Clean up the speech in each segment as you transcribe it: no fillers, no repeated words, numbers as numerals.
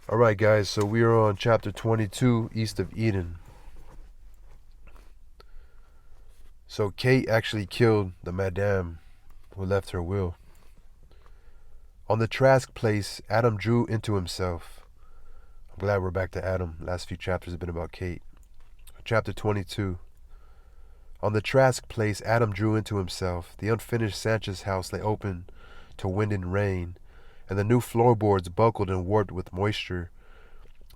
Alright guys, so we are on chapter 22, East of Eden. So Kate actually killed the madame who left her will. On the Trask place, Adam drew into himself. I'm glad we're back to Adam. Last few chapters have been about Kate. Chapter 22. On the Trask place, Adam drew into himself. The unfinished Sanchez house lay open to wind and rain, and the new floorboards buckled and warped with moisture.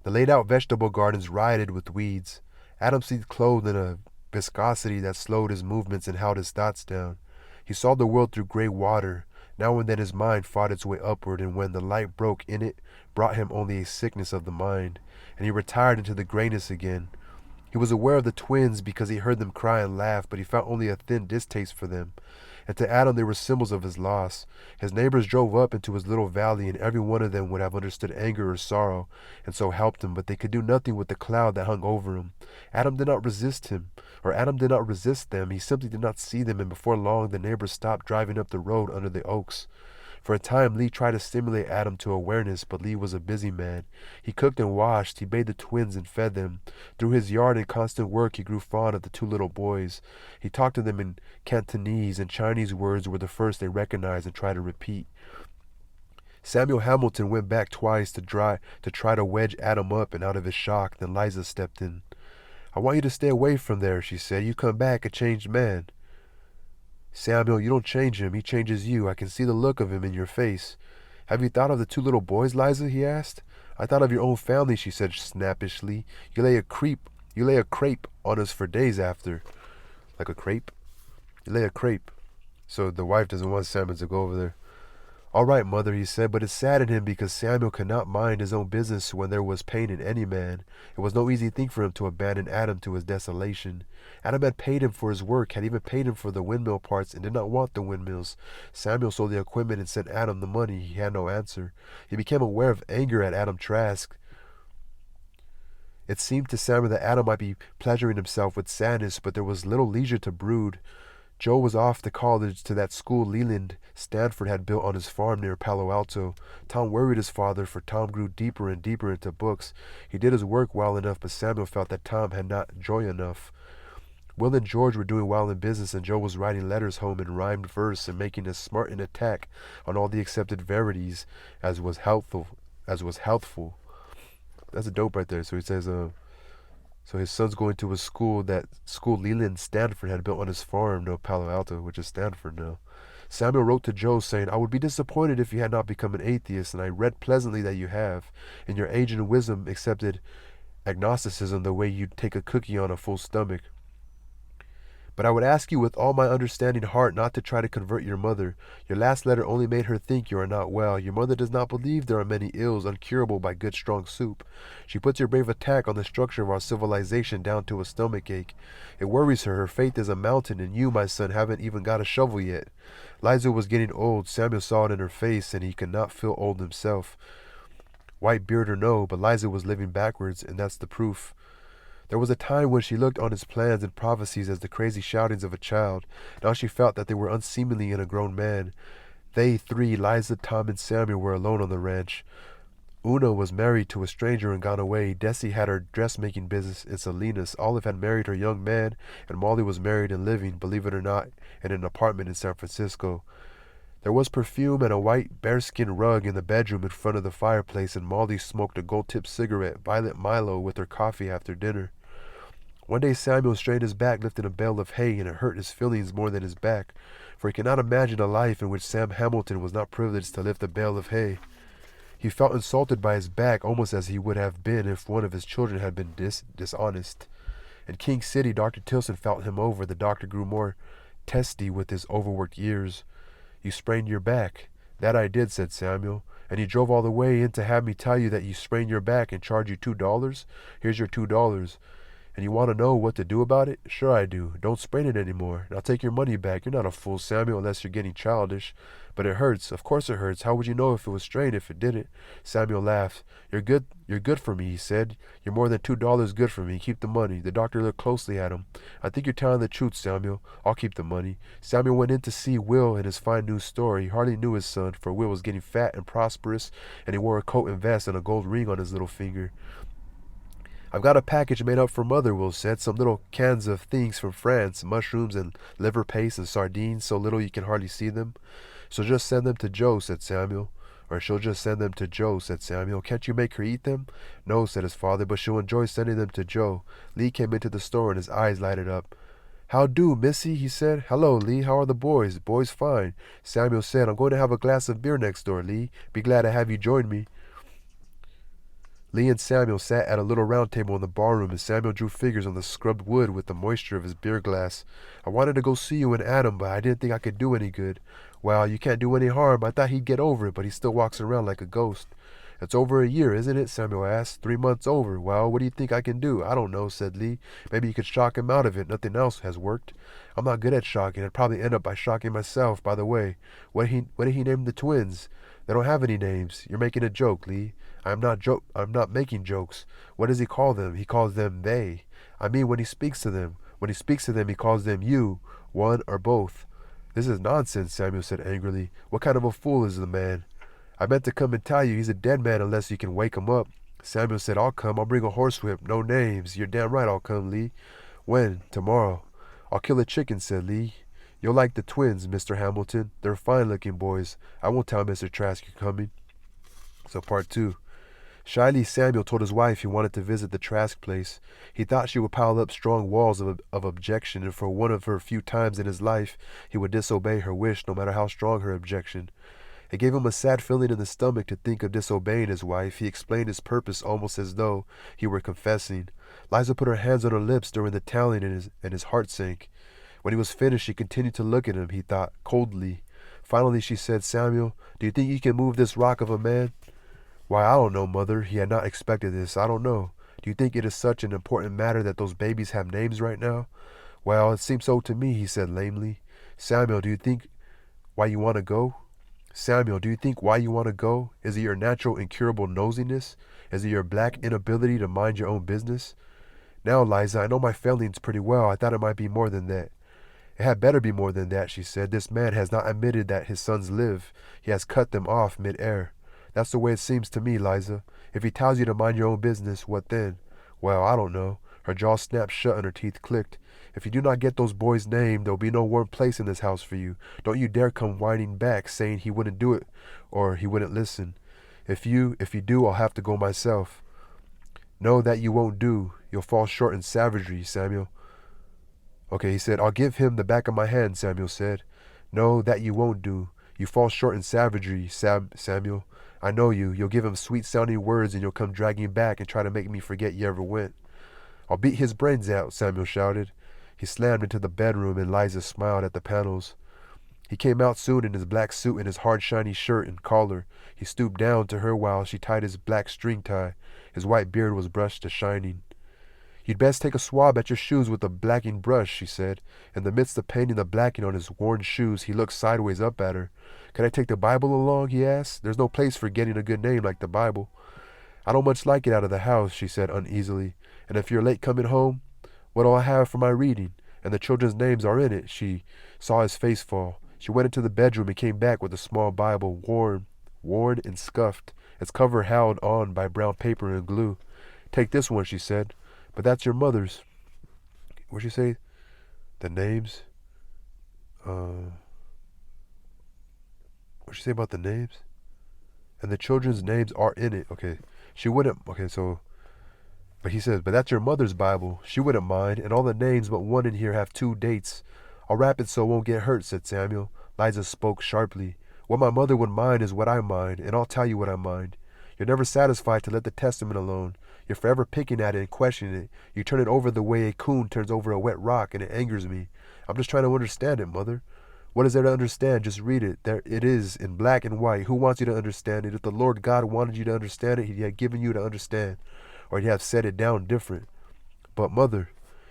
The laid-out vegetable gardens rioted with weeds. Adam seemed clothed in a viscosity that slowed his movements and held his thoughts down. He saw the world through gray water. Now and then his mind fought its way upward, and when the light broke in it, brought him only a sickness of the mind, and he retired into the grayness again. He was aware of the twins because he heard them cry and laugh, but he felt only a thin distaste for them. And to Adam they were symbols of his loss. His neighbors drove up into his little valley, and every one of them would have understood anger or sorrow, and so helped him, but they could do nothing with the cloud that hung over him. Adam did not resist them. He simply did not see them, and before long the neighbors stopped driving up the road under the oaks. For a time Lee tried to stimulate Adam to awareness, but Lee was a busy man. He cooked and washed, he bathed the twins and fed them. Through his yard and constant work he grew fond of the two little boys. He talked to them in Cantonese, and Chinese words were the first they recognized and tried to repeat. Samuel Hamilton went back twice to try to wedge Adam up and out of his shock. Then Liza stepped in. "I want you to stay away from there," she said. "You come back a changed man." "Samuel, you don't change him. He changes you. I can see the look of him in your face." "Have you thought of the two little boys, Liza?" he asked. "I thought of your own family," she said snappishly. You lay a crepe on us for days after." "Like a crepe?" "You lay a crepe." So the wife doesn't want Samuel to go over there. "All right, mother," he said, but it saddened him because Samuel could not mind his own business when there was pain in any man. It was no easy thing for him to abandon Adam to his desolation. Adam had paid him for his work, had even paid him for the windmill parts, and did not want the windmills. Samuel sold the equipment and sent Adam the money. He had no answer. He became aware of anger at Adam Trask. It seemed to Samuel that Adam might be pleasuring himself with sadness, but there was little leisure to brood. Joe was off to college, to that school Leland Stanford had built on his farm near Palo Alto. Tom worried his father, for Tom grew deeper and deeper into books. He did his work well enough, but Samuel felt that Tom had not joy enough. Will and George were doing well in business, and Joe was writing letters home in rhymed verse and making a smart attack on all the accepted verities as was healthful. That's a dope right there. So he says, so his son's going to a school, that school Leland Stanford had built on his farm, no Palo Alto, which is Stanford now. Samuel wrote to Joe saying, "I would be disappointed if you had not become an atheist, and I read pleasantly that you have. In your age and wisdom accepted agnosticism the way you'd take a cookie on a full stomach. But I would ask you with all my understanding heart not to try to convert your mother. Your last letter only made her think you are not well. Your mother does not believe there are many ills uncurable by good strong soup. She puts your brave attack on the structure of our civilization down to a stomach ache. It worries her. Her faith is a mountain, and you, my son, haven't even got a shovel yet." Liza was getting old. Samuel saw it in her face, and he could not feel old himself. White beard or no, but Liza was living backwards, and that's the proof. There was a time when she looked on his plans and prophecies as the crazy shoutings of a child. Now she felt that they were unseemly in a grown man. They three, Liza, Tom, and Samuel, were alone on the ranch. Una was married to a stranger and gone away. Desi had her dressmaking business in Salinas. Olive had married her young man, and Molly was married and living, believe it or not, in an apartment in San Francisco. There was perfume and a white bearskin rug in the bedroom in front of the fireplace, and Molly smoked a gold-tipped cigarette, Violet Milo, with her coffee after dinner. One day Samuel strained his back lifting a bale of hay, and it hurt his feelings more than his back, for he could not imagine a life in which Sam Hamilton was not privileged to lift a bale of hay. He felt insulted by his back, almost as he would have been if one of his children had been dishonest. In King City, Dr. Tilson felt him over. The doctor grew more testy with his overworked years. "You sprained your back." "That I did," said Samuel. "And you drove all the way in to have me tell you that you sprained your back and charge you $2? Here's your $2. And you want to know what to do about it? Sure I do. Don't sprain it anymore. Now take your money back. You're not a fool, Samuel, unless you're getting childish. But it hurts. Of course it hurts. How would you know if it was strained if it didn't? Samuel laughed. You're good for me, he said. You're more than $2 good for me. Keep the money. The doctor looked closely at him. I think you're telling the truth, Samuel. I'll keep the money. Samuel went in to see Will in his fine new store. He hardly knew his son, for Will was getting fat and prosperous, and he wore a coat and vest and a gold ring on his little finger. I've got a package made up for Mother, Will said. Some little cans of things from France, mushrooms and liver paste and sardines, so little you can hardly see them. She'll just send them to Joe, said Samuel. Or she'll just send them to Joe, said Samuel. Can't you make her eat them? No, said his father, but she'll enjoy sending them to Joe. Lee came into the store and his eyes lighted up. How do, Missy, he said. Hello, Lee. How are the boys? Boys fine. Samuel said, I'm going to have a glass of beer next door, Lee. Be glad to have you join me. Lee and Samuel sat at a little round table in the barroom, and Samuel drew figures on the scrubbed wood with the moisture of his beer glass. I wanted to go see you and Adam, but I didn't think I could do any good. Well, you can't do any harm. I thought he'd get over it, but he still walks around like a ghost. It's over a year, isn't it? Samuel asked. 3 months over. Well, what do you think I can do? I don't know, said Lee. Maybe you could shock him out of it. Nothing else has worked. I'm not good at shocking. I'd probably end up by shocking myself. By the way, what did he name the twins? They don't have any names. You're making a joke, Lee. I'm not making jokes. What does he call them? He calls them they. I mean when he speaks to them. When he speaks to them, he calls them you, one or both. This is nonsense, Samuel said angrily. What kind of a fool is the man? I meant to come and tell you he's a dead man unless you can wake him up. Samuel said, I'll come. I'll bring a horsewhip. No names. You're damn right I'll come, Lee. When? Tomorrow. I'll kill a chicken, said Lee. You'll like the twins, Mr. Hamilton. They're fine-looking boys. I won't tell Mr. Trask you're coming. So part 2. Shyly, Samuel told his wife he wanted to visit the Trask place. He thought she would pile up strong walls of objection, and for one of her few times in his life he would disobey her wish, no matter how strong her objection. It gave him a sad feeling in the stomach to think of disobeying his wife. He explained his purpose almost as though he were confessing. Liza put her hands on her lips during the telling, and his heart sank. When he was finished, she continued to look at him, he thought, coldly. Finally she said, Samuel, do you think you can move this rock of a man? Why, I don't know, Mother. He had not expected this. I don't know. Do you think it is such an important matter that those babies have names right now? Well, it seems so to me, he said lamely. Samuel, do you think why you want to go? Samuel, do you think why you want to go? Is it your natural incurable nosiness? Is it your black inability to mind your own business? Now, Liza, I know my failings pretty well. I thought it might be more than that. It had better be more than that, she said. This man has not admitted that his sons live. He has cut them off mid-air. That's the way it seems to me, Liza. If he tells you to mind your own business, what then? Well, I don't know. Her jaw snapped shut and her teeth clicked. If you do not get those boys named, there'll be no warm place in this house for you. Don't you dare come whining back, saying he wouldn't do it, or he wouldn't listen. If you do, I'll have to go myself. No, that you won't do. You'll fall short in savagery, Samuel. Okay, he said. I'll give him the back of my hand, Samuel said. No, that you won't do. You fall short in savagery, Samuel. I know you. You'll give him sweet-sounding words and you'll come dragging back and try to make me forget you ever went. I'll beat his brains out, Samuel shouted. He slammed into the bedroom and Liza smiled at the panels. He came out soon in his black suit and his hard shiny shirt and collar. He stooped down to her while she tied his black string tie. His white beard was brushed to shining. You'd best take a swab at your shoes with a blacking brush, she said. In the midst of painting the blacking on his worn shoes, he looked sideways up at her. Can I take the Bible along, he asked. There's no place for getting a good name like the Bible. I don't much like it out of the house, she said uneasily. And if you're late coming home, what'll I have for my reading? And the children's names are in it. She saw his face fall. She went into the bedroom and came back with a small Bible, worn and scuffed, its cover held on by brown paper and glue. Take this one, she said. But that's your mother's. What'd she say? The names? What'd she say about the names? And the children's names are in it. Okay. She wouldn't. Okay, so. But he says, but that's your mother's Bible. She wouldn't mind. And all the names but one in here have 2 dates. I'll wrap it so it won't get hurt, said Samuel. Liza spoke sharply. What my mother would mind is what I mind, and I'll tell you what I mind. You're never satisfied to let the Testament alone. You're forever picking at it and questioning it. You turn it over the way a coon turns over a wet rock, and it angers me. I'm just trying to understand it, Mother. What is there to understand? Just read it. There it is, in black and white. Who wants you to understand it? If the Lord God wanted you to understand it, He'd have given you to understand, or He'd have set it down different. But, Mother,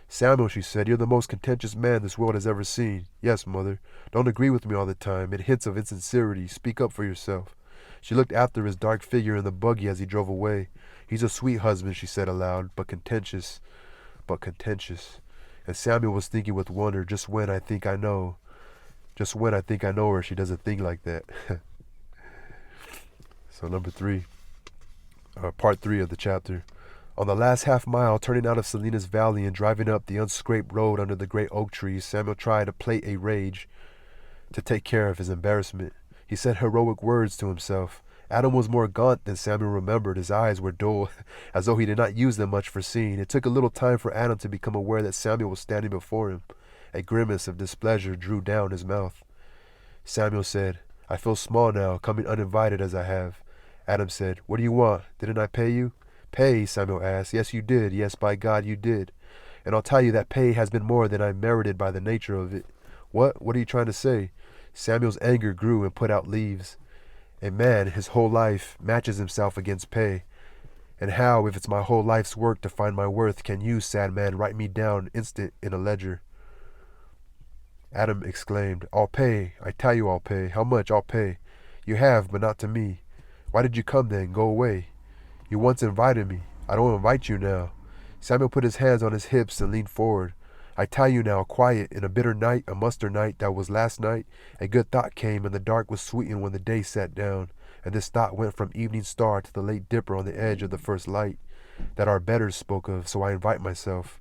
Samuel, she said, you're the most contentious man this world has ever seen. Yes, Mother. Don't agree with me all the time. It hints of insincerity. Speak up for yourself. She looked after his dark figure in the buggy as he drove away. He's a sweet husband, she said aloud, but contentious. But contentious. And Samuel was thinking with wonder, just when I think I know her, she does a thing like that. So part 3 of the chapter. On the last half mile, turning out of Salinas Valley and driving up the unscraped road under the great oak trees, Samuel tried to play a rage to take care of his embarrassment. He said heroic words to himself. Adam was more gaunt than Samuel remembered. His eyes were dull, as though he did not use them much for seeing. It took a little time for Adam to become aware that Samuel was standing before him. A grimace of displeasure drew down his mouth. Samuel said, I feel small now, coming uninvited as I have. Adam said, what do you want? Didn't I pay you? Pay? Samuel asked. Yes, you did. Yes, by God, you did. And I'll tell you that pay has been more than I merited by the nature of it. What? What are you trying to say? Samuel's anger grew and put out leaves. A man, his whole life, matches himself against pay. And how, if it's my whole life's work to find my worth, can you, sad man, write me down instant in a ledger? Adam exclaimed, I'll pay. I tell you I'll pay. How much? I'll pay. You have, but not to me. Why did you come then? Go away. You once invited me. I don't invite you now. Samuel put his hands on his hips and leaned forward. I tell you now, quiet, in a bitter night, a muster night that was last night, a good thought came, and the dark was sweetened when the day sat down, and this thought went from evening star to the late dipper on the edge of the first light, that our betters spoke of, so I invite myself.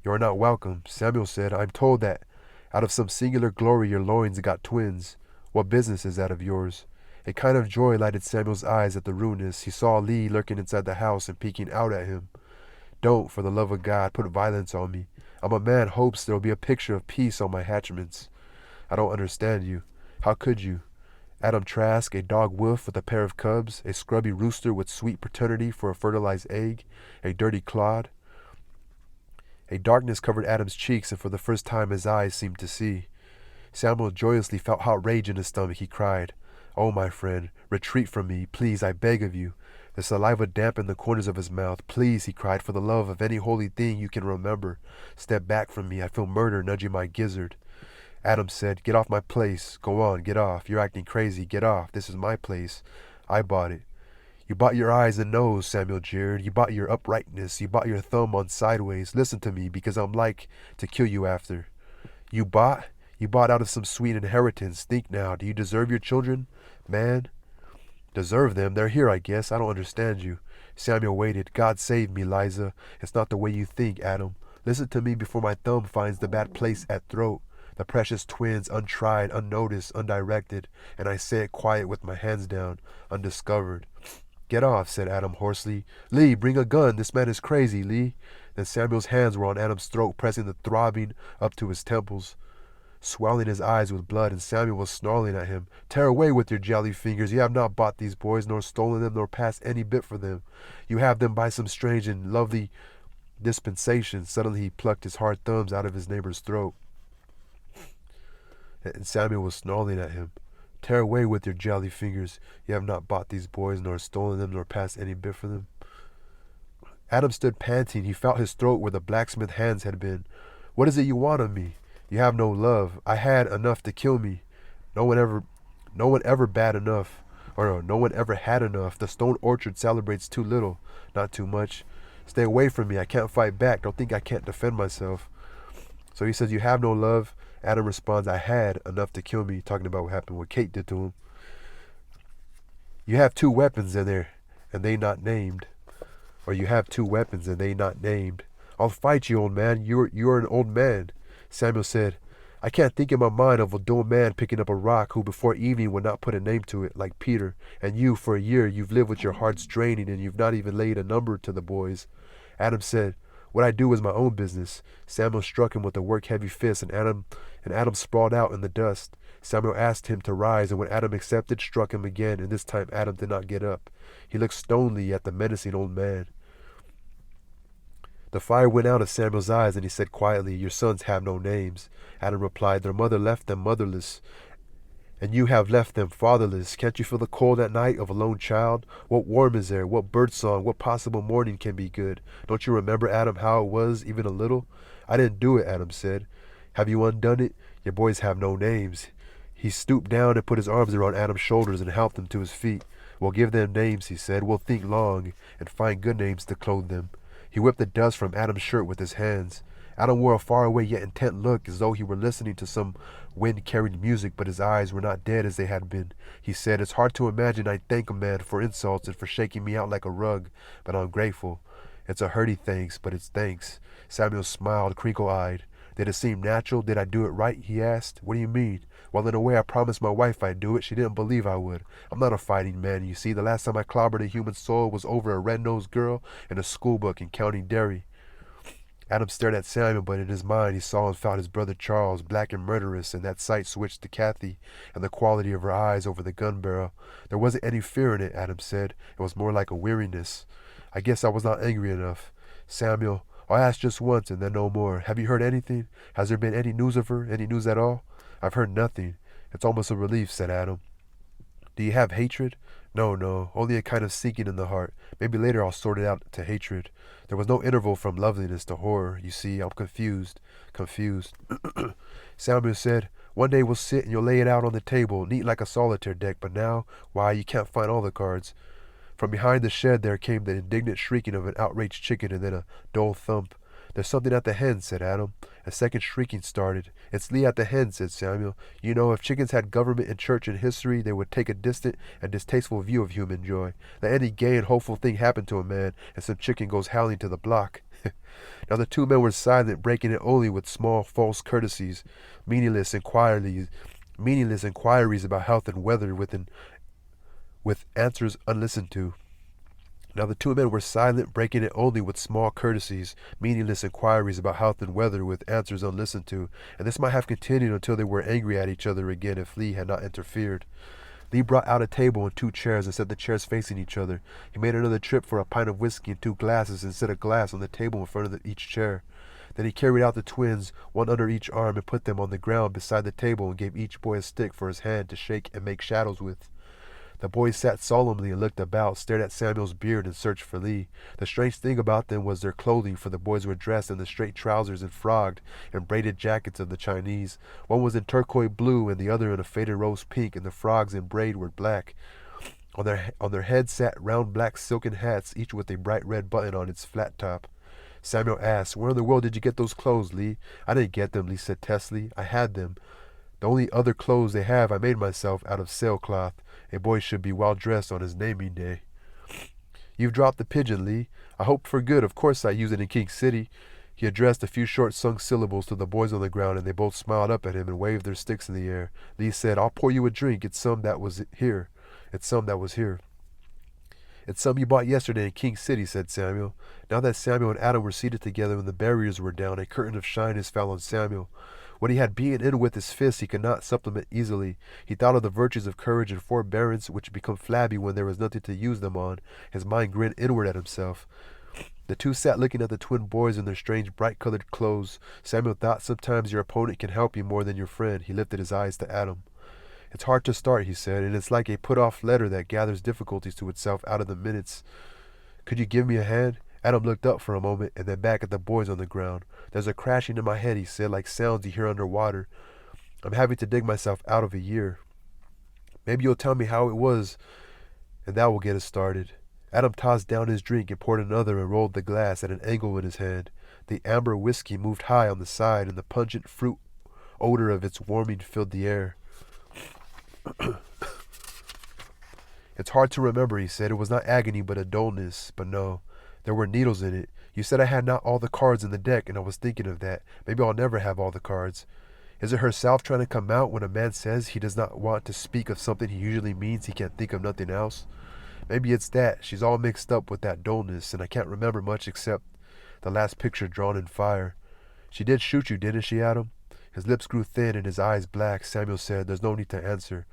You are not welcome, Samuel said. I'm told that out of some singular glory your loins got twins. What business is that of yours? A kind of joy lighted Samuel's eyes at the rudeness. He saw Lee lurking inside the house and peeking out at him. Don't, for the love of God, put violence on me. I'm a man hopes there'll be a picture of peace on my hatchments. I don't understand you. How could you? Adam Trask, a dog wolf with a pair of cubs, a scrubby rooster with sweet paternity for a fertilized egg, a dirty clod. A darkness covered Adam's cheeks, and for the first time his eyes seemed to see. Samuel joyously felt hot rage in his stomach. He cried, Oh, my friend, retreat from me, please, I beg of you. The saliva dampened the corners of his mouth. Please, he cried, for the love of any holy thing you can remember, step back from me. I feel murder nudging my gizzard. Adam said, Get off my place. Go on, get off. You're acting crazy. Get off. This is my place. I bought it. You bought your eyes and nose, Samuel jeered. You bought your uprightness. You bought your thumb on sideways. Listen to me, because I'm like to kill you after. You bought? You bought out of some sweet inheritance. Think now, do you deserve your children? Man? Deserve them? They're here, I guess. I don't understand you. Samuel waited. God save me, Liza. It's not the way you think, Adam. Listen to me before my thumb finds the bad place at throat. The precious twins, untried, unnoticed, undirected, and I say it quiet with my hands down, undiscovered. Get off, said Adam hoarsely. Lee, bring a gun. This man is crazy, Lee. Then Samuel's hands were on Adam's throat, pressing the throbbing up to his temples, swelling his eyes with blood, and Samuel was snarling at him. Tear away with your jelly fingers. You have not bought these boys, nor stolen them, nor passed any bit for them. You have them by some strange and lovely dispensation. Suddenly he plucked his hard thumbs out of his neighbor's throat, and Samuel was snarling at him. Tear away with your jelly fingers. You have not bought these boys, nor stolen them, nor passed any bit for them. Adam stood panting. He felt his throat where the blacksmith hands had been. What is it you want of me? You have no love. I had enough to kill me. No one ever had enough. The stone orchard celebrates too little, not too much. Stay away from me. I can't fight back. Don't think I can't defend myself. So he says, you have no love. Adam responds, I had enough to kill me, talking about what happened, what Kate did to him. You have 2 weapons in there, and they not named. Or you have 2 weapons, and they not named. I'll fight you, old man. You're an old man. Samuel said, I can't think in my mind of a dull man picking up a rock who before evening would not put a name to it, like Peter. And you, for a year, you've lived with your heart straining, and you've not even laid a number to the boys. Adam said, what I do is my own business. Samuel struck him with a work-heavy fist, and Adam sprawled out in the dust. Samuel asked him to rise, and when Adam accepted, struck him again, and this time Adam did not get up. He looked stonily at the menacing old man. The fire went out of Samuel's eyes, and he said quietly, your sons have no names. Adam replied, their mother left them motherless. And you have left them fatherless. Can't you feel the cold at night of a lone child? What warmth is there? What birdsong? What possible morning can be good? Don't you remember, Adam, how it was, even a little? I didn't do it, Adam said. Have you undone it? Your boys have no names. He stooped down and put his arms around Adam's shoulders and helped him to his feet. We'll give them names, he said. We'll think long and find good names to clothe them. He whipped the dust from Adam's shirt with his hands. Adam wore a faraway yet intent look, as though he were listening to some wind-carried music, but his eyes were not dead as they had been. He said, "It's hard to imagine I thank a man for insults and for shaking me out like a rug, but I'm grateful. It's a hearty thanks, but it's thanks." Samuel smiled, crinkle-eyed. "Did it seem natural? Did I do it right?" he asked. "What do you mean?" "Well, in a way, I promised my wife I'd do it. She didn't believe I would. I'm not a fighting man, you see. The last time I clobbered a human soul was over a red-nosed girl in a schoolbook in County Derry." Adam stared at Samuel, but in his mind he saw and felt his brother Charles, black and murderous, and that sight switched to Kathy and the quality of her eyes over the gun barrel. There wasn't any fear in it, Adam said. It was more like a weariness. "I guess I was not angry enough." "Samuel, I'll ask just once and then no more. Have you heard anything? Has there been any news of her? Any news at all?" "I've heard nothing." "It's almost a relief," said Adam. "Do you have hatred?" "No, no, only a kind of sinking in the heart. Maybe later I'll sort it out to hatred. There was no interval from loveliness to horror. You see, I'm confused. Confused." Samuel said, "One day we'll sit and you'll lay it out on the table, neat like a solitaire deck, but now, why, you can't find all the cards." From behind the shed there came the indignant shrieking of an outraged chicken and then a dull thump. "There's something at the hen," said Adam. A second shrieking started. "It's Lee at the hen," said Samuel. "You know, if chickens had government and church and history, they would take a distant and distasteful view of human joy. Let any gay and hopeful thing happen to a man, and some chicken goes howling to the block." Now the two men were silent, breaking it only with small false courtesies, meaningless inquiries about health and weather with answers unlistened to. Now the two men were silent, breaking it only with small courtesies, meaningless inquiries about health and weather, with answers unlistened to, and this might have continued until they were angry at each other again if Lee had not interfered. Lee brought out a table and two chairs and set the chairs facing each other. He made another trip for a pint of whiskey and two glasses and set a glass on the table in front of each chair. Then he carried out the twins, one under each arm, and put them on the ground beside the table and gave each boy a stick for his hand to shake and make shadows with. The boys sat solemnly and looked about, stared at Samuel's beard, and searched for Lee. The strange thing about them was their clothing, for the boys were dressed in the straight trousers and frogged and braided jackets of the Chinese. One was in turquoise blue and the other in a faded rose pink, and the frogs and braid were black. On their heads sat round black silken hats, each with a bright red button on its flat top. Samuel asked, "Where in the world did you get those clothes, Lee?" "I didn't get them," Lee said testily. "I had them. The only other clothes they have I made myself out of sailcloth. A boy should be well dressed on his naming day." "You've dropped the pigeon, Lee." "I hope for good. Of course I use it in King City." He addressed a few short-sung syllables to the boys on the ground, and they both smiled up at him and waved their sticks in the air. Lee said, "I'll pour you a drink. It's some that was here. It's some that was here." "It's some you bought yesterday in King City," said Samuel. Now that Samuel and Adam were seated together and the barriers were down, a curtain of shyness fell on Samuel. What he had beaten in with his fists he could not supplement easily. He thought of the virtues of courage and forbearance which become flabby when there was nothing to use them on. His mind grinned inward at himself. The two sat looking at the twin boys in their strange bright-colored clothes. Samuel thought, "Sometimes your opponent can help you more than your friend." He lifted his eyes to Adam. "It's hard to start," he said, "and it's like a put-off letter that gathers difficulties to itself out of the minutes. Could you give me a hand?" Adam looked up for a moment and then back at the boys on the ground. "There's a crashing in my head," he said, "like sounds you hear under water. I'm having to dig myself out of a year. Maybe you'll tell me how it was, and that will get us started." Adam tossed down his drink and poured another and rolled the glass at an angle in his hand. The amber whiskey moved high on the side, and the pungent fruit odor of its warming filled the air. "It's hard to remember," he said. "It was not agony but a dullness. But no, there were needles in it. You said I had not all the cards in the deck, and I was thinking of that. Maybe I'll never have all the cards. Is it herself trying to come out when a man says he does not want to speak of something he usually means he can't think of nothing else? Maybe it's that. She's all mixed up with that dullness, and I can't remember much except the last picture drawn in fire. She did shoot you, didn't she, Adam?" His lips grew thin and his eyes black. Samuel said, "There's no need to answer."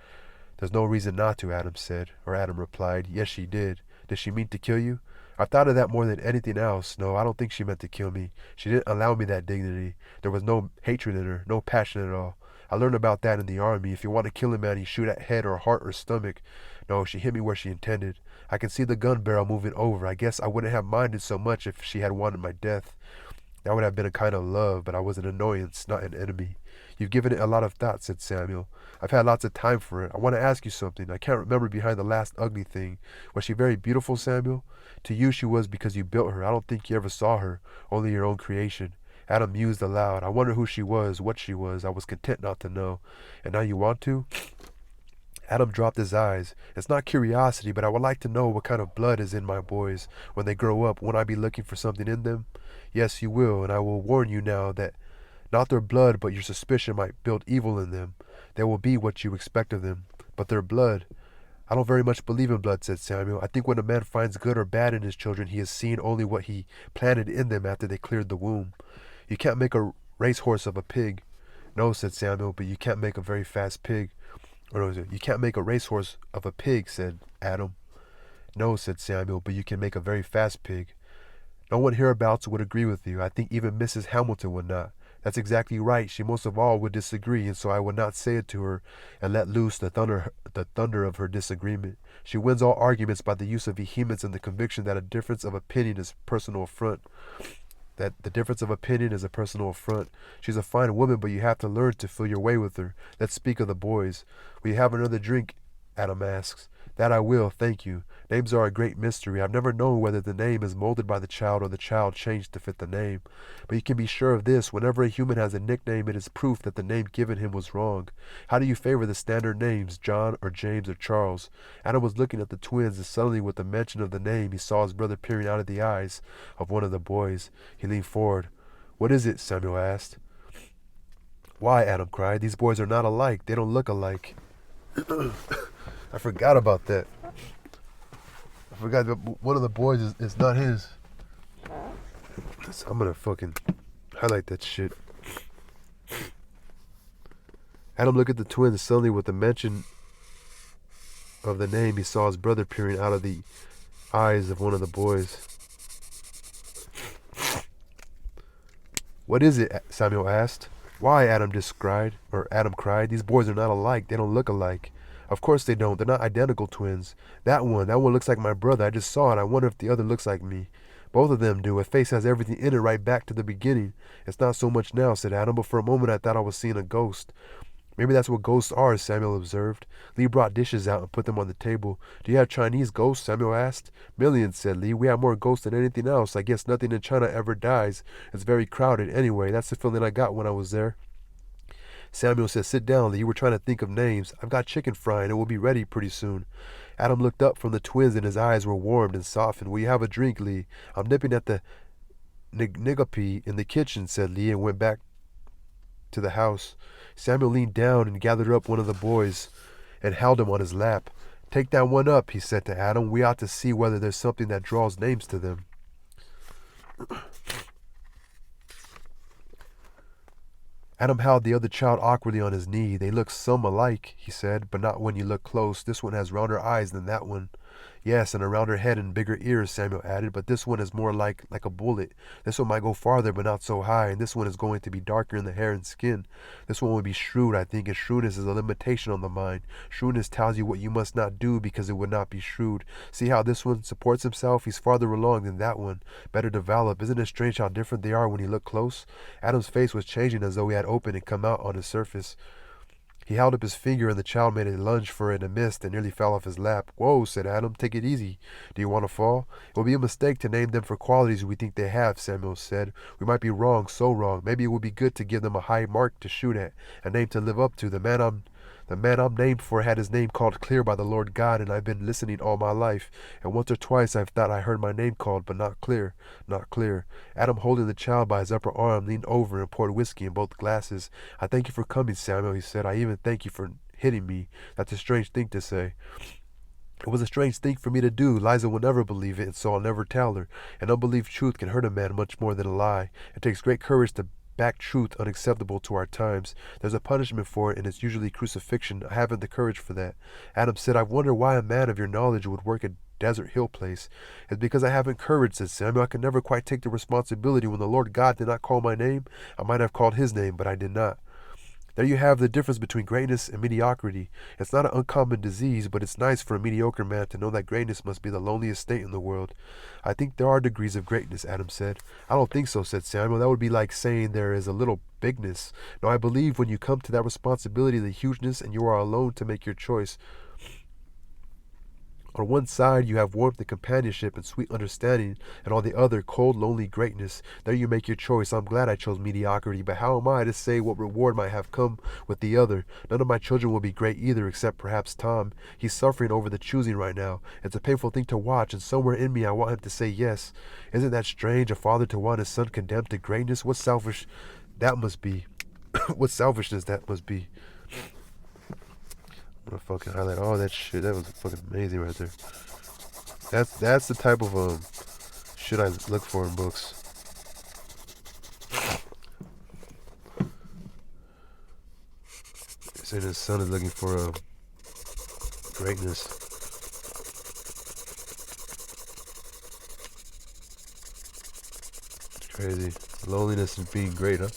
"There's no reason not to," Adam said, or Adam replied. "Yes, she did." "Did she mean to kill you?" "I've thought of that more than anything else. No, I don't think she meant to kill me. She didn't allow me that dignity. There was no hatred in her, no passion at all. I learned about that in the army. If you want to kill a man, you shoot at head or heart or stomach. No, she hit me where she intended. I can see the gun barrel moving over. I guess I wouldn't have minded so much if she had wanted my death. That would have been a kind of love, but I was an annoyance, not an enemy. You've given it a lot of thought, said Samuel. I've had lots of time for it. I want to ask you something. I can't remember behind the last ugly thing. Was she very beautiful, Samuel? To you she was because you built her. I don't think you ever saw her, only your own creation. Adam mused aloud. I wonder who she was, what she was. I was content not to know. And now you want to? Adam dropped his eyes. It's not curiosity, but I would like to know what kind of blood is in my boys. When they grow up, won't I be looking for something in them? Yes, you will, and I will warn you now that not their blood, but your suspicion might build evil in them. They will be what you expect of them. But their blood. I don't very much believe in blood, said Samuel. I think when a man finds good or bad in his children, he has seen only what he planted in them after they cleared the womb. You can't make a racehorse of a pig. No, said Samuel, but you can't make a very fast pig. Or no, you can't make a racehorse of a pig, said Adam. No, said Samuel, but you can make a very fast pig. No one hereabouts would agree with you. I think even Mrs. Hamilton would not. That's exactly right. She most of all would disagree, and so I would not say it to her and let loose the thunder of her disagreement. She wins all arguments by the use of vehemence and the conviction that a difference of opinion is personal affront. That the difference of opinion is a personal affront. She's a fine woman, but you have to learn to feel your way with her. Let's speak of the boys. Will you have another drink? Adam asks. That I will, thank you. Names are a great mystery. I've never known whether the name is molded by the child or the child changed to fit the name. But you can be sure of this. Whenever a human has a nickname, it is proof that the name given him was wrong. How do you favor the standard names, John or James or Charles? Adam was looking at the twins, and suddenly with the mention of the name, he saw his brother peering out of the eyes of one of the boys. He leaned forward. What is it? Samuel asked. Why? Adam cried. These boys are not alike. They don't look alike. I forgot about that. I forgot that one of the boys is not his. So I'm gonna fucking highlight that shit. Adam looked at the twins. Suddenly, with the mention of the name, he saw his brother peering out of the eyes of one of the boys. What is it? Samuel asked. Why? Adam cried. These boys are not alike. They don't look alike. Of course they don't. They're not identical twins. That one looks like my brother. I just saw it. I wonder if the other looks like me. Both of them do. A face has everything in it right back to the beginning. It's not so much now, said Adam, but for a moment I thought I was seeing a ghost. Maybe that's what ghosts are, Samuel observed. Lee brought dishes out and put them on the table. Do you have Chinese ghosts? Samuel asked. Millions, said Lee. We have more ghosts than anything else. I guess nothing in China ever dies. It's very crowded. Anyway, that's the feeling I got when I was there. Samuel said, sit down, Lee. You were trying to think of names. I've got chicken frying. It will be ready pretty soon. Adam looked up from the twins and his eyes were warmed and softened. Will you have a drink, Lee? I'm nipping at the nigapi in the kitchen, said Lee, and went back to the house. Samuel leaned down and gathered up one of the boys and held him on his lap. Take that one up, he said to Adam. We ought to see whether there's something that draws names to them. Adam held the other child awkwardly on his knee. They look some alike, he said, but not when you look close. This one has rounder eyes than that one. Yes, and a rounder head and bigger ears, Samuel added, but this one is more like a bullet. This one might go farther, but not so high, and this one is going to be darker in the hair and skin. This one will be shrewd, I think, and shrewdness is a limitation on the mind. Shrewdness tells you what you must not do because it would not be shrewd. See how this one supports himself? He's farther along than that one. Better developed. Isn't it strange how different they are when you look close? Adam's face was changing as though he had opened and come out on his surface. He held up his finger, and the child made a lunge for it and missed and nearly fell off his lap. Whoa, said Adam. Take it easy. Do you want to fall? It will be a mistake to name them for qualities we think they have, Samuel said. We might be wrong, so wrong. Maybe it would be good to give them a high mark to shoot at, a name to live up to. The man I'm named for had his name called clear by the Lord God, and I've been listening all my life. And once or twice I've thought I heard my name called, but not clear, not clear. Adam, holding the child by his upper arm, leaned over and poured whiskey in both glasses. I thank you for coming, Samuel, he said. I even thank you for hitting me. That's a strange thing to say. It was a strange thing for me to do. Liza will never believe it, and so I'll never tell her. An unbelieved truth can hurt a man much more than a lie. It takes great courage to back truth unacceptable to our times. There's a punishment for it, and it's usually crucifixion. I haven't the courage for that. Adam said, I wonder why a man of your knowledge would work a desert hill place. It's because I haven't courage, said Samuel. I could never quite take the responsibility. When the Lord God did not call my name, I might have called his name, but I did not. There you have the difference between greatness and mediocrity. It's not an uncommon disease, but it's nice for a mediocre man to know that greatness must be the loneliest state in the world. I think there are degrees of greatness, Adam said. I don't think so, said Samuel. That would be like saying there is a little bigness. No, I believe when you come to that responsibility, the hugeness, and you are alone to make your choice. On one side, you have warmth and companionship and sweet understanding, and on the other, cold, lonely greatness. There you make your choice. I'm glad I chose mediocrity, but how am I to say what reward might have come with the other? None of my children will be great either, except perhaps Tom. He's suffering over the choosing right now. It's a painful thing to watch, and somewhere in me I want him to say yes. Isn't that strange, a father to want his son condemned to greatness? What selfish that must be. What selfishness that must be. I'm gonna fucking highlight all that shit. That was fucking amazing right there. That's the type of shit I look for in books. Saying his son is looking for greatness. It's crazy. Loneliness and being great, huh?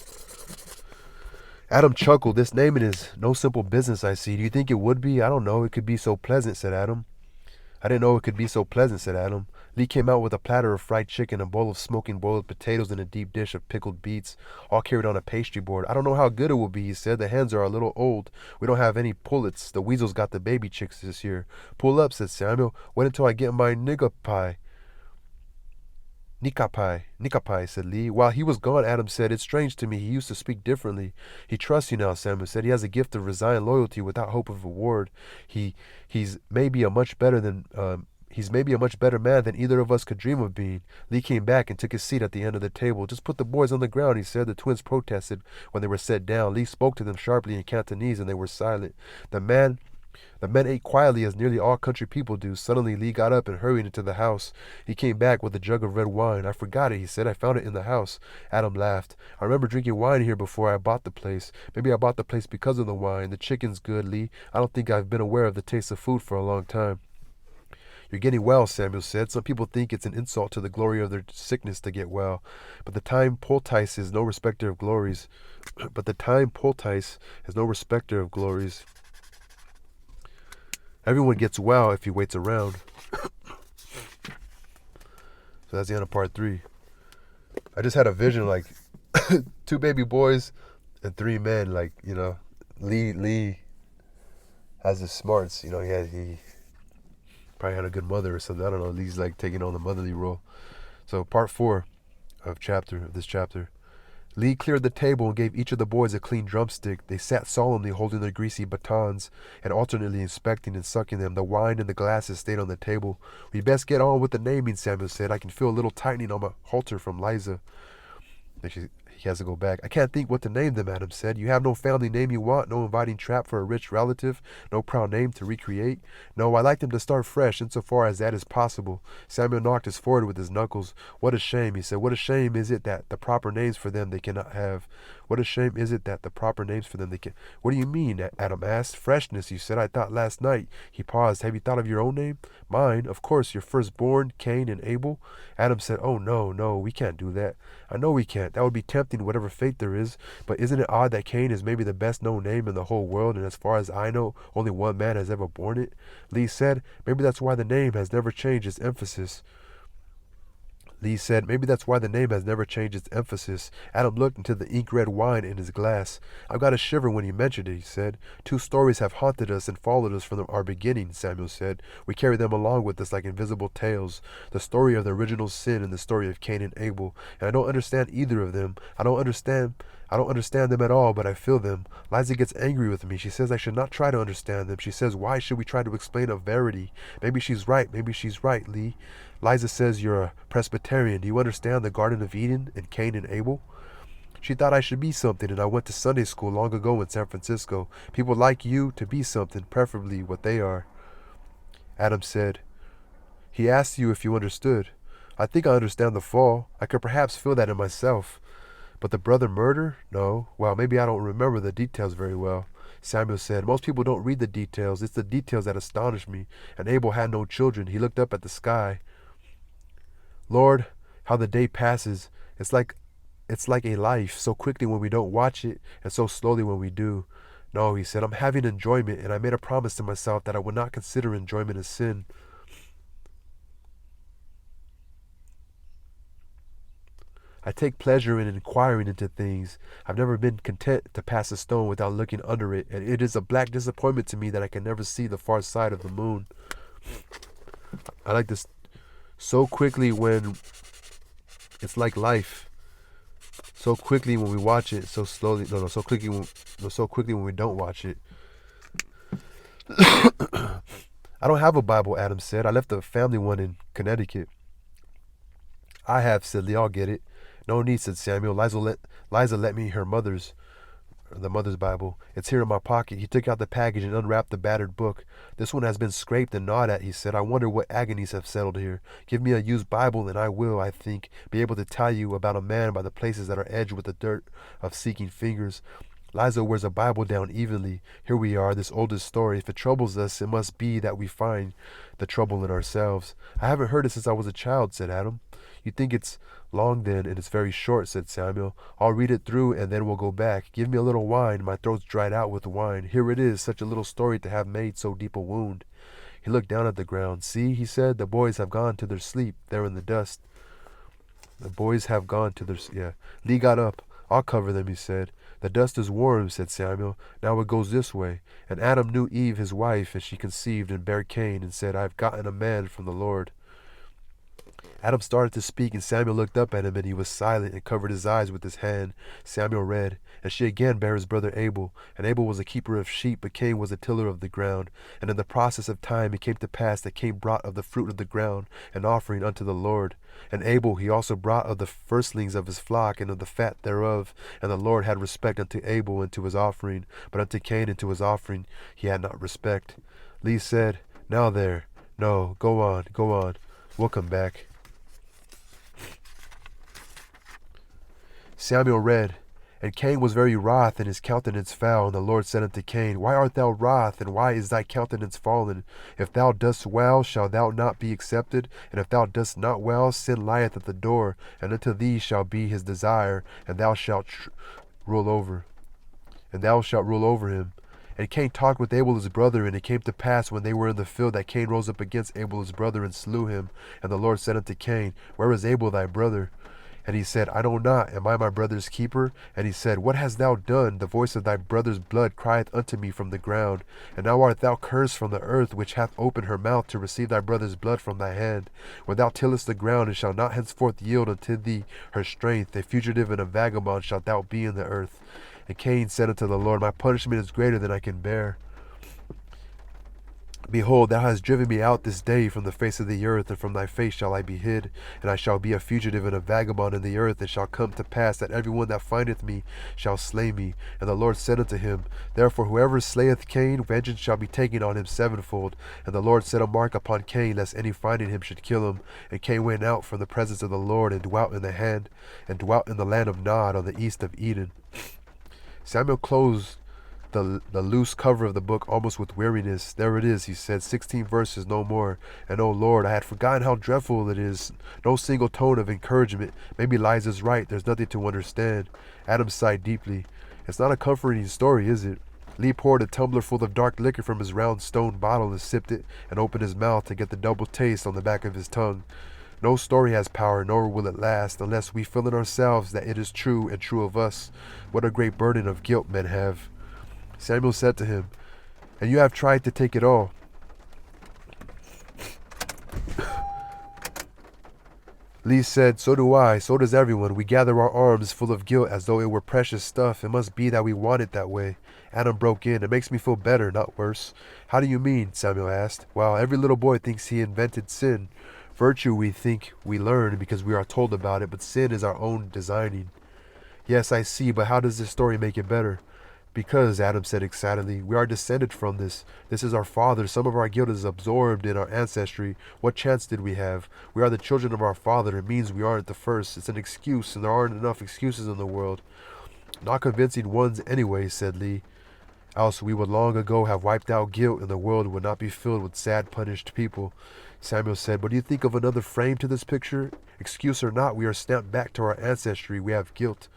Adam chuckled. This naming is no simple business, I see. Do you think it would be? I don't know. It could be so pleasant, said Adam. I didn't know it could be so pleasant, said Adam. Lee came out with a platter of fried chicken, a bowl of smoking boiled potatoes, and a deep dish of pickled beets, all carried on a pastry board. I don't know how good it will be, he said. The hens are a little old. We don't have any pullets. The weasels got the baby chicks this year. Pull up, said Samuel. Wait until I get my nigga pie. Nikapai, said Lee. While he was gone, Adam said, it's strange to me. He used to speak differently. He trusts you now, Samuel said. He has a gift of resigned loyalty without hope of reward. He's maybe a much better man than either of us could dream of being. Lee came back and took his seat at the end of the table. Just put the boys on the ground, he said. The twins protested when they were set down. Lee spoke to them sharply in Cantonese, and they were silent. The men ate quietly as nearly all country people do. Suddenly Lee got up and hurried into the house. He came back with a jug of red wine. I forgot it, he said. I found it in the house. Adam laughed. I remember drinking wine here before I bought the place. Maybe I bought the place because of the wine. The chicken's good, Lee. I don't think I've been aware of the taste of food for a long time. You're getting well, Samuel said. Some people think it's an insult to the glory of their sickness to get well. But the time poultice is no respecter of glories. Everyone gets well if he waits around. So that's the end of part 3. I just had a vision like 2 baby boys and 3 men. Like, you know, Lee has the smarts. You know, he probably had a good mother or something. I don't know. Lee's like taking on the motherly role. So part 4 of this chapter. Lee cleared the table and gave each of the boys a clean drumstick. They sat solemnly holding their greasy batons and alternately inspecting and sucking them. The wine and the glasses stayed on the table. We best get on with the naming, Samuel said. I can feel a little tightening on my halter from Liza. He has to go back. I can't think what to name them, Adam said. You have no family name you want, no inviting trap for a rich relative, no proud name to recreate. No, I like them to start fresh, insofar as that is possible. Samuel knocked his forehead with his knuckles. What a shame, he said. What a shame is it that the proper names for them they cannot have. What a shame is it that the proper names for them they can... What do you mean? Adam asked. Freshness, you said. I thought last night. He paused. Have you thought of your own name? Mine, of course, your firstborn, Cain and Abel. Adam said, oh, no, we can't do that. I know we can't. That would be tempting, whatever fate there is. But isn't it odd that Cain is maybe the best known name in the whole world, and as far as I know, only one man has ever borne it? Lee said, maybe that's why the name has never changed its emphasis. Adam looked into the ink-red wine in his glass. I've got a shiver when you mentioned it, he said. 2 stories have haunted us and followed us from our beginning, Samuel said. We carry them along with us like invisible tales. The story of the original sin and the story of Cain and Abel. And I don't understand either of them. I don't understand them at all, but I feel them. Liza gets angry with me. She says I should not try to understand them. She says, why should we try to explain a verity? Maybe she's right, Lee. Liza says you're a Presbyterian. Do you understand the Garden of Eden and Cain and Abel? She thought I should be something, and I went to Sunday school long ago in San Francisco. People like you to be something, preferably what they are. Adam said, he asked you if you understood. I think I understand the fall. I could perhaps feel that in myself. But the brother murder? No. Well, maybe I don't remember the details very well. Samuel said, most people don't read the details. It's the details that astonish me. And Abel had no children. He looked up at the sky. Lord, how the day passes. It's like it's like a life, so quickly when we don't watch it, and so slowly when we do. No, he said, I'm having enjoyment, and I made a promise to myself that I would not consider enjoyment a sin. I take pleasure in inquiring into things. I've never been content to pass a stone without looking under it, and it is a black disappointment to me that I can never see the far side of the moon. I like this. So quickly when it's like life. So quickly when we watch it, so slowly. No, so quickly so quickly when we don't watch it. I don't have a Bible, Adam said. I left the family one in Connecticut. I have, said Lee. I'll get it. No need, said Samuel. Liza let me the mother's Bible. It's here in my pocket. He took out the package and unwrapped the battered book. This one has been scraped and gnawed at, he said. I wonder what agonies have settled here. Give me a used Bible and I will, I think, be able to tell you about a man by the places that are edged with the dirt of seeking fingers. Liza wears a Bible down evenly. Here we are, this oldest story. If it troubles us, it must be that we find the trouble in ourselves. I haven't heard it since I was a child, said Adam. You think it's long then, and it's very short, said Samuel. I'll read it through, and then we'll go back. Give me a little wine. My throat's dried out with wine. Here it is, such a little story to have made so deep a wound. He looked down at the ground. See, he said, the boys have gone to their sleep. They're in the dust. The boys have gone to their... Yeah. Lee got up. I'll cover them, he said. The dust is warm, said Samuel. Now it goes this way. And Adam knew Eve, his wife, and she conceived and bare Cain, and said, I have gotten a man from the Lord. Adam started to speak, and Samuel looked up at him, and he was silent and covered his eyes with his hand. Samuel read, And she again bare his brother Abel. And Abel was a keeper of sheep, but Cain was a tiller of the ground. And in the process of time it came to pass that Cain brought of the fruit of the ground an offering unto the Lord. And Abel he also brought of the firstlings of his flock, and of the fat thereof. And the Lord had respect unto Abel and to his offering, but unto Cain and to his offering he had not respect. Lee said, Now there. No, go on. We'll come back. Samuel read, And Cain was very wroth, and his countenance fell. And the Lord said unto Cain, Why art thou wroth, and why is thy countenance fallen? If thou dost well, shalt thou not be accepted? And if thou dost not well, sin lieth at the door, and unto thee shall be his desire, and thou shalt rule over him. And Cain talked with Abel his brother, and it came to pass when they were in the field that Cain rose up against Abel his brother and slew him. And the Lord said unto Cain, Where is Abel thy brother? And he said, I know not. Am I my brother's keeper? And he said, What hast thou done? The voice of thy brother's blood crieth unto me from the ground. And now art thou cursed from the earth, which hath opened her mouth to receive thy brother's blood from thy hand. When thou tillest the ground, and shalt not henceforth yield unto thee her strength, a fugitive and a vagabond shalt thou be in the earth. And Cain said unto the Lord, My punishment is greater than I can bear. Behold, thou hast driven me out this day from the face of the earth, and from thy face shall I be hid. And I shall be a fugitive and a vagabond in the earth. And shall come to pass that every one that findeth me shall slay me. And the Lord said unto him, Therefore whoever slayeth Cain, vengeance shall be taken on him sevenfold. And the Lord set a mark upon Cain, lest any finding him should kill him. And Cain went out from the presence of the Lord, and dwelt in the land of Nod, on the east of Eden. Samuel closed the loose cover of the book almost with weariness. There it is, he said, 16 verses, no more. And oh Lord, I had forgotten how dreadful it is. No single tone of encouragement. Maybe Liza's right, there's nothing to understand. Adam sighed deeply. It's not a comforting story, is it? Lee poured a tumbler full of dark liquor from his round stone bottle and sipped it, and opened his mouth to get the double taste on the back of his tongue. No story has power, nor will it last, unless we feel in ourselves that it is true and true of us. What a great burden of guilt men have. Samuel said to him, And you have tried to take it all. Lee said, So do I, so does everyone. We gather our arms full of guilt as though it were precious stuff. It must be that we want it that way. Adam broke in. It makes me feel better, not worse. How do you mean? Samuel asked. Well, every little boy thinks he invented sin. Virtue we think we learn because we are told about it, but sin is our own designing. Yes, I see, but how does this story make it better? Because, Adam said excitedly, we are descended from this. This is our father. Some of our guilt is absorbed in our ancestry. What chance did we have? We are the children of our father. It means we aren't the first. It's an excuse, and there aren't enough excuses in the world. Not convincing ones anyway, said Lee. Else we would long ago have wiped out guilt, and the world would not be filled with sad, punished people. Samuel said, "But do you think of another frame to this picture? Excuse or not, we are stamped back to our ancestry. We have guilt."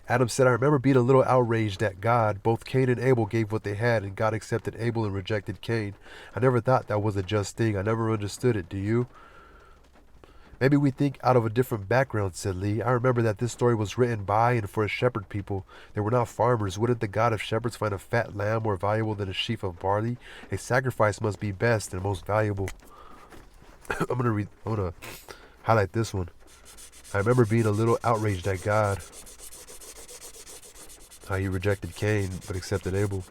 Adam said, "I remember being a little outraged at God. Both Cain and Abel gave what they had, and God accepted Abel and rejected Cain. I never thought that was a just thing. I never understood it. Do you?" "Maybe we think out of a different background," said Lee. "I remember that this story was written by and for a shepherd people. They were not farmers. Wouldn't the God of shepherds find a fat lamb more valuable than a sheaf of barley? A sacrifice must be best and most valuable." I'm gonna highlight this one. "I remember being a little outraged at God. How he rejected Cain but accepted Abel."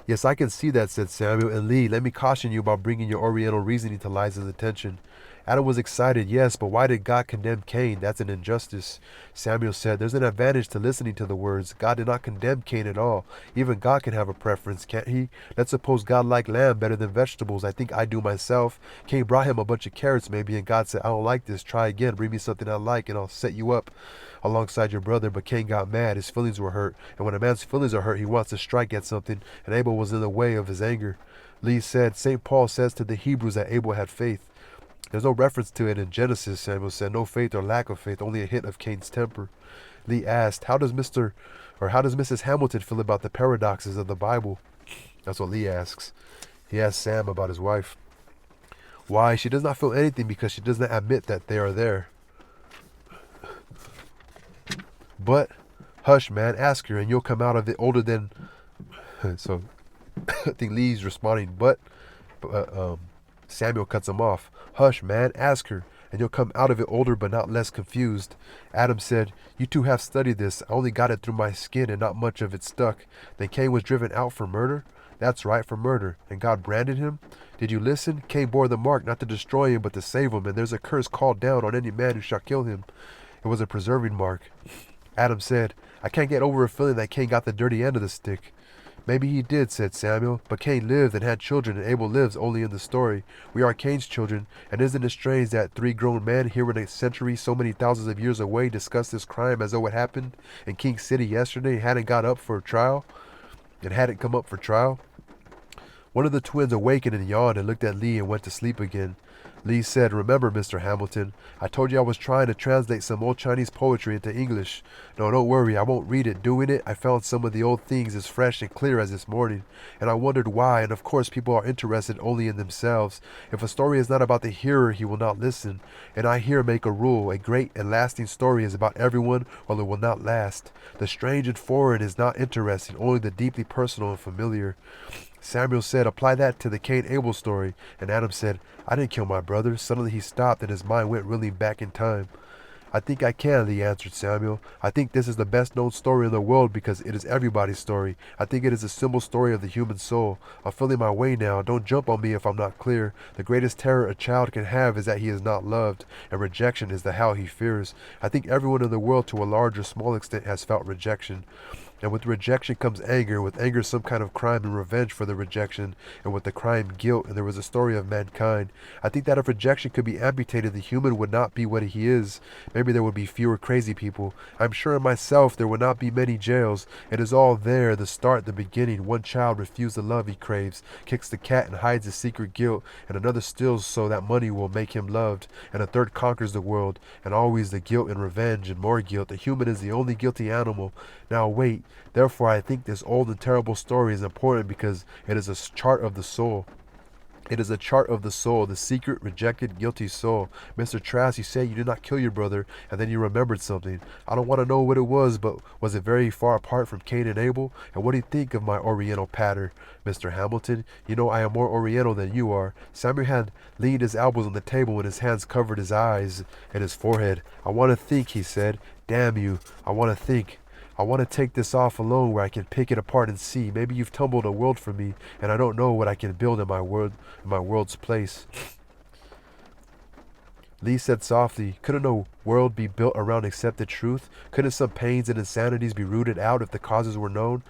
"Yes, I can see that," said Samuel. "And Lee, let me caution you about bringing your Oriental reasoning to Liza's attention." Adam was excited. "Yes, but why did God condemn Cain? That's an injustice." Samuel said, "There's an advantage to listening to the words. God did not condemn Cain at all. Even God can have a preference, can't he? Let's suppose God liked lamb better than vegetables. I think I do myself. Cain brought him a bunch of carrots maybe, and God said, 'I don't like this. Try again. Bring me something I like, and I'll set you up alongside your brother.' But Cain got mad. His feelings were hurt. And when a man's feelings are hurt, he wants to strike at something, and Abel was in the way of his anger." Lee said, "St. Paul says to the Hebrews that Abel had faith." "There's no reference to it in Genesis," Samuel said. "No faith or lack of faith, only a hint of Cain's temper." Lee asked, how does Mrs. Hamilton feel about the paradoxes of the Bible?" That's what Lee asks. He asks Sam about his wife. "Why, she does not feel anything because she does not admit that they are there." "But, hush, man, ask her, and you'll come out of it older than..." So, I think Lee's responding, but Samuel cuts him off. "Hush, man, ask her, and you'll come out of it older but not less confused." Adam said, "You two have studied this. I only got it through my skin and not much of it stuck. Then Cain was driven out for murder?" "That's right, for murder. And God branded him? Did you listen? Cain bore the mark not to destroy him but to save him, and there's a curse called down on any man who shall kill him. It was a preserving mark." Adam said, "I can't get over a feeling that Cain got the dirty end of the stick." "Maybe he did," said Samuel, "but Cain lived and had children, and Abel lives only in the story. We are Cain's children, and isn't it strange that three grown men here in a century so many thousands of years away discuss this crime as though it happened in King City yesterday and hadn't come up for trial? One of the twins awakened and yawned and looked at Lee and went to sleep again. Lee said, "Remember, Mr. Hamilton, I told you I was trying to translate some old Chinese poetry into English. No, don't worry, I won't read it. Doing it, I found some of the old things as fresh and clear as this morning. And I wondered why, and of course people are interested only in themselves. If a story is not about the hearer, he will not listen. And I here make a rule. A great and lasting story is about everyone, or it will not last. The strange and foreign is not interesting, only the deeply personal and familiar." Samuel said, "Apply that to the Cain-Abel story." And Adam said, "I didn't kill my brother." Suddenly he stopped and his mind went reeling back in time. "I think I can," Lee answered Samuel. "I think this is the best known story in the world because it is everybody's story. I think it is a simple story of the human soul. I'm feeling my way now. Don't jump on me if I'm not clear. The greatest terror a child can have is that he is not loved, and rejection is the how he fears. I think everyone in the world to a large or small extent has felt rejection. And with rejection comes anger, with anger some kind of crime and revenge for the rejection, and with the crime guilt, and there was a story of mankind. I think that if rejection could be amputated, the human would not be what he is. Maybe there would be fewer crazy people. I'm sure in myself there would not be many jails. It is all there, the start, the beginning. One child refused the love he craves, kicks the cat and hides his secret guilt, and another steals so that money will make him loved, and a third conquers the world, and always the guilt and revenge and more guilt. The human is the only guilty animal. Now wait. Therefore, I think this old and terrible story is important because it is a chart of the soul. It is a chart of the soul, the secret, rejected, guilty soul. Mr. Trask, you say you did not kill your brother, and then you remembered something. I don't want to know what it was, but was it very far apart from Cain and Abel? And what do you think of my Oriental patter, Mr. Hamilton? You know I am more Oriental than you are." Samuel had leaned his elbows on the table and his hands covered his eyes and his forehead. "I want to think," he said. "Damn you, I want to think. I want to take this off alone where I can pick it apart and see. Maybe you've tumbled a world for me, and I don't know what I can build in my world's place." Lee said softly, "Couldn't a world be built around accepted truth? Couldn't some pains and insanities be rooted out if the causes were known?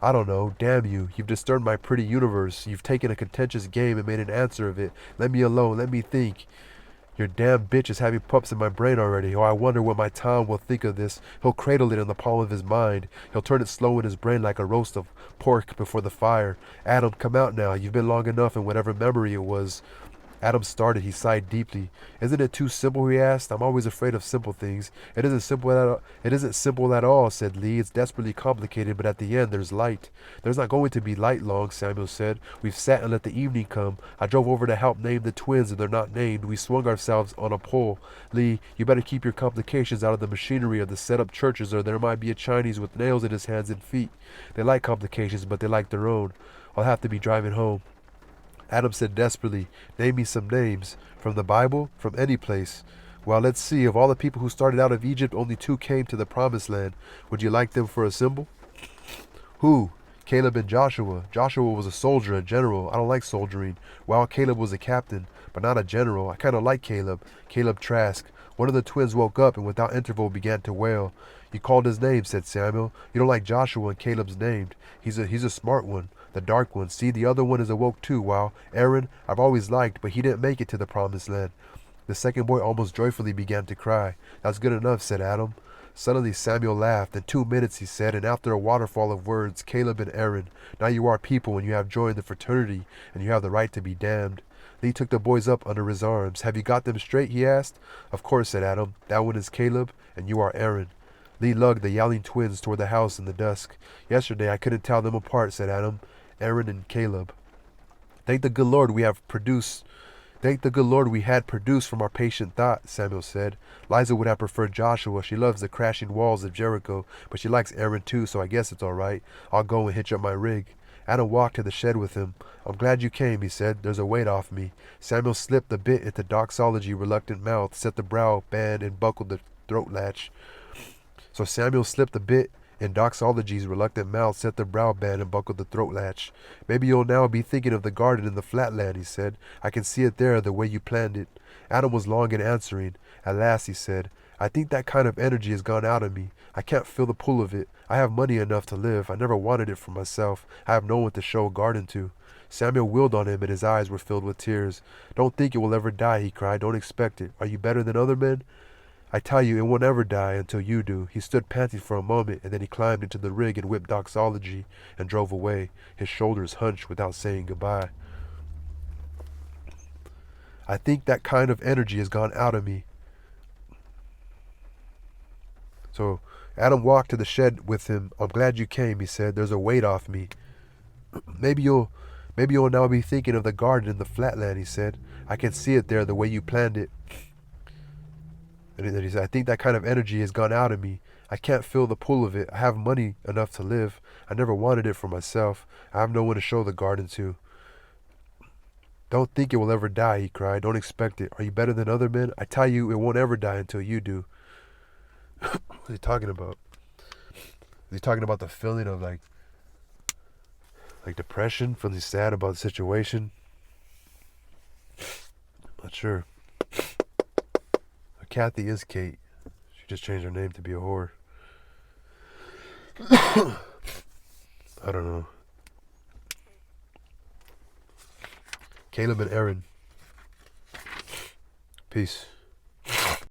I don't know. Damn you. You've disturbed my pretty universe. You've taken a contentious game and made an answer of it. Let me alone. Let me think." Your damn bitch is having pups in my brain already. Oh, I wonder what my Tom will think of this. He'll cradle it in the palm of his mind. He'll turn it slow in his brain like a roast of pork before the fire. Adam, come out now. You've been long enough in whatever memory it was. Adam started. He sighed deeply. Isn't it too simple? He asked. I'm always afraid of simple things. It isn't simple at all. It isn't simple at all, said Lee. It's desperately complicated, but at the end there's light. There's not going to be light long, Samuel said. We've sat and let the evening come. I drove over to help name the twins, and they're not named. We swung ourselves on a pole. Lee, you better keep your complications out of the machinery of the set-up churches, or there might be a Chinese with nails in his hands and feet. They like complications, but they like their own. I'll have to be driving home. Adam said desperately, name me some names. From the Bible? From any place. Well, let's see. Of all the people who started out of Egypt, only 2 came to the promised land. Would you like them for a symbol? Who? Caleb and Joshua. Joshua was a soldier, a general. I don't like soldiering. Well, Caleb was a captain, but not a general. I kind of like Caleb. Caleb Trask. One of the twins woke up and without interval began to wail. You called his name, said Samuel. You don't like Joshua and Caleb's named. He's a smart one. The dark one. See, the other one is awoke too. Wow. Aaron, I've always liked, but he didn't make it to the promised land. The second boy almost joyfully began to cry. That's good enough, said Adam. Suddenly Samuel laughed. In 2 minutes, he said, and after a waterfall of words, Caleb and Aaron, now you are people and you have joined the fraternity, and you have the right to be damned. Lee took the boys up under his arms. Have you got them straight? He asked. Of course, said Adam. That one is Caleb, and you are Aaron. Lee lugged the yowling twins toward the house in the dusk. Yesterday I couldn't tell them apart, said Adam. Aaron and Caleb. Thank the good Lord we had produced from our patient thought, Samuel said. Liza would have preferred Joshua. She loves the crashing walls of Jericho, but she likes Aaron too, so I guess it's all right. I'll go and hitch up my rig. Adam walked to the shed with him. I'm glad you came, he said. There's a weight off me. Samuel slipped the bit into Doxology's reluctant mouth, set the brow band, and buckled the throat latch. So Samuel slipped the bit in Doxology's reluctant mouth, set the brow band, and buckled the throat latch. Maybe you'll now be thinking of the garden in the flatland, he said. I can see it there the way you planned it. Adam was long in answering. At last he said, I think that kind of energy has gone out of me. I can't feel the pull of it. I have money enough to live. I never wanted it for myself. I have no one to show a garden to. Samuel wheeled on him, and his eyes were filled with tears. Don't think it will ever die, he cried. Don't expect it. Are you better than other men? I tell you, it won't ever die until you do. He stood panting for a moment, and then he climbed into the rig and whipped Doxology and drove away, his shoulders hunched without saying goodbye. I think that kind of energy has gone out of me. So Adam walked to the shed with him. I'm glad you came, he said. There's a weight off me. Maybe you'll now be thinking of the garden in the flatland, he said. I can see it there the way you planned it. And then he said, I think that kind of energy has gone out of me. I can't feel the pull of it. I have money enough to live. I never wanted it for myself. I have no one to show the garden to. Don't think it will ever die, he cried. Don't expect it. Are you better than other men? I tell you, it won't ever die until you do. What is he talking about? Is he talking about the feeling of like depression, feeling sad about the situation? I'm not sure. Kathy is Kate. She just changed her name to be a whore. I don't know. Caleb and Aaron. Peace.